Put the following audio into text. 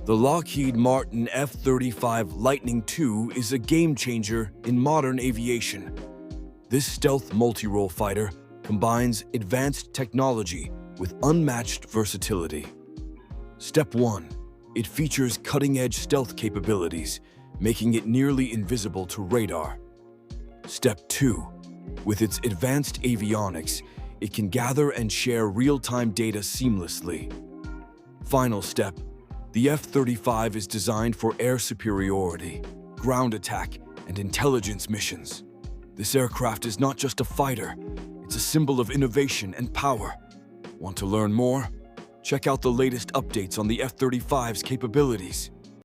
The Lockheed Martin F-35 Lightning II is a game-changer in modern aviation. This stealth multi-role fighter combines advanced technology with unmatched versatility. Step 1. It features cutting-edge stealth capabilities, making it nearly invisible to radar. Step 2. With its advanced avionics, it can gather and share real-time data seamlessly. Final step. The F-35 is designed for air superiority, ground attack, and intelligence missions. This aircraft is not just a fighter, it's a symbol of innovation and power. Want to learn more? Check out the latest updates on the F-35's capabilities.